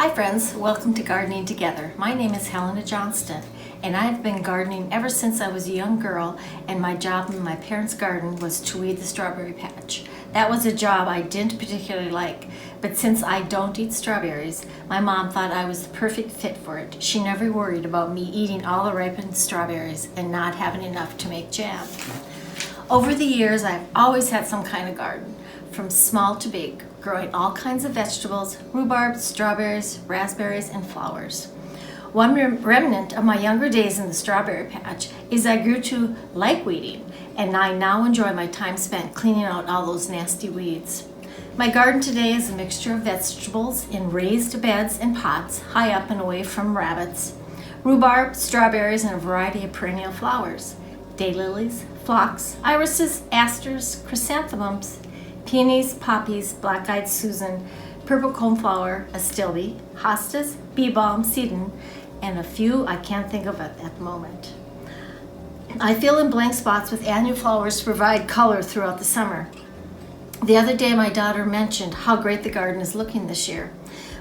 Hi friends, welcome to Gardening Together. My name is Helena Johnston and I've been gardening ever since I was a young girl, and my job in my parents' garden was to weed the strawberry patch. That was a job I didn't particularly like, but since I don't eat strawberries, my mom thought I was the perfect fit for it. She never worried about me eating all the ripened strawberries and not having enough to make jam. Over the years, I've always had some kind of garden, from small to big, growing all kinds of vegetables, rhubarb, strawberries, raspberries, and flowers. One remnant of my younger days in the strawberry patch is I grew to like weeding, and I now enjoy my time spent cleaning out all those nasty weeds. My garden today is a mixture of vegetables in raised beds and pots, high up and away from rabbits, rhubarb, strawberries, and a variety of perennial flowers, daylilies, phlox, irises, asters, chrysanthemums, peonies, poppies, black-eyed Susan, purple coneflower, astilbe, hostas, bee balm, sedum, and a few I can't think of at the moment. I fill in blank spots with annual flowers to provide color throughout the summer. The other day my daughter mentioned how great the garden is looking this year.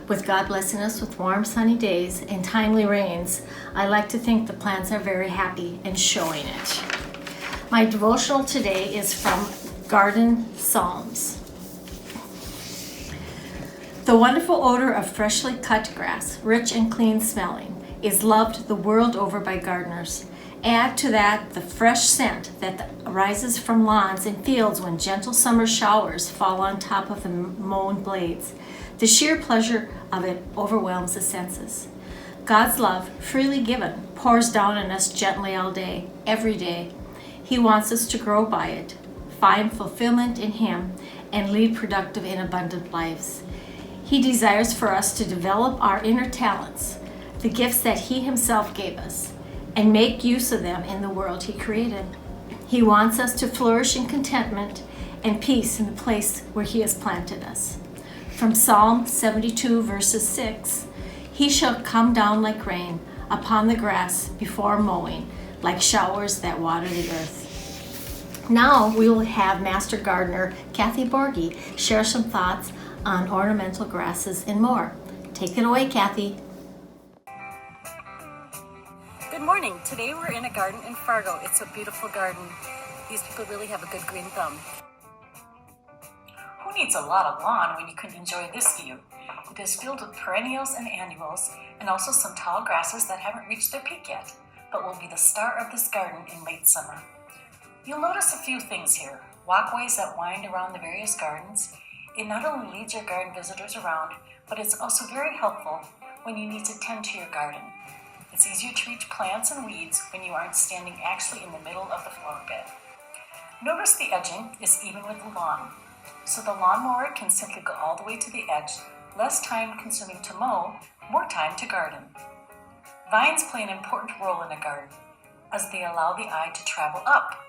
With God blessing us with warm sunny days and timely rains, I like to think the plants are very happy and showing it. My devotional today is from Garden Psalms. The wonderful odor of freshly cut grass, rich and clean smelling, is loved the world over by gardeners. Add to that the fresh scent that arises from lawns and fields when gentle summer showers fall on top of the mown blades. The sheer pleasure of it overwhelms the senses. God's love, freely given, pours down on us gently all day, every day. He wants us to grow by it, find fulfillment in Him, and lead productive and abundant lives. He desires for us to develop our inner talents, the gifts that He Himself gave us, and make use of them in the world He created. He wants us to flourish in contentment and peace in the place where He has planted us. From Psalm 72 verses 6, He shall come down like rain upon the grass before mowing, like showers that water the earth. Now we will have Master Gardener Kathy Borghi share some thoughts on ornamental grasses and more. Take it away, Kathy. Good morning. Today we're in a garden in Fargo. It's a beautiful garden. These people really have a good green thumb. Who needs a lot of lawn when you can enjoy this view? It is filled with perennials and annuals, and also some tall grasses that haven't reached their peak yet, but will be the star of this garden in late summer. You'll notice a few things here. Walkways that wind around the various gardens. It not only leads your garden visitors around, but it's also very helpful when you need to tend to your garden. It's easier to reach plants and weeds when you aren't standing actually in the middle of the flower bed. Notice the edging is even with the lawn, so the lawnmower can simply go all the way to the edge, less time consuming to mow, more time to garden. Vines play an important role in a garden, as they allow the eye to travel up.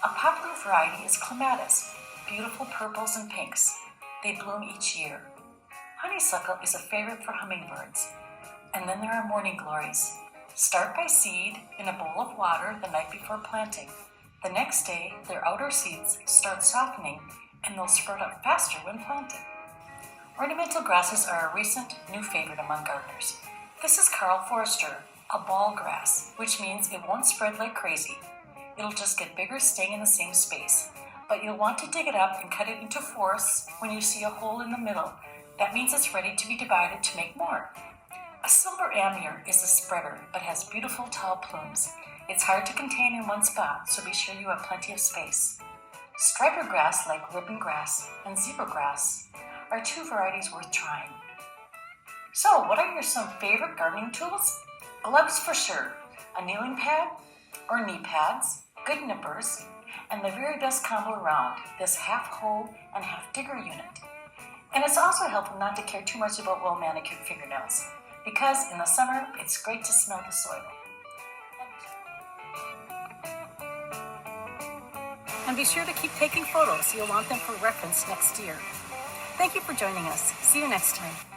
A popular variety is CLEMATIS, beautiful purples and pinks. They bloom each year. Honeysuckle is a favorite for hummingbirds. And then there are morning glories. Start by seed in a bowl of water the night before planting. The next day, their outer seeds start softening and they'll sprout up faster when planted. Ornamental grasses are a recent new favorite among gardeners. This is KARL FOERSTER, a ball grass, which means it won't spread like crazy. It'll just get bigger staying in the same space. But you'll want to dig it up and cut it into fourths when you see a hole in the middle. That means it's ready to be divided to make more. A silver AMUR is a spreader, but has beautiful tall plumes. It's hard to contain in one spot, so be sure you have plenty of space. Striper grass like ribbon grass and zebra grass are two varieties worth trying. So, what are some favorite gardening tools? Gloves for sure, a kneeling pad or knee pads, good nippers, and the very best combo around, this half hoe and half digger unit. And it's also helpful not to care too much about well-manicured fingernails, because in the summer, it's great to smell the soil. And be sure to keep taking photos. You'll want them for reference next year. Thank you for joining us. See you next time.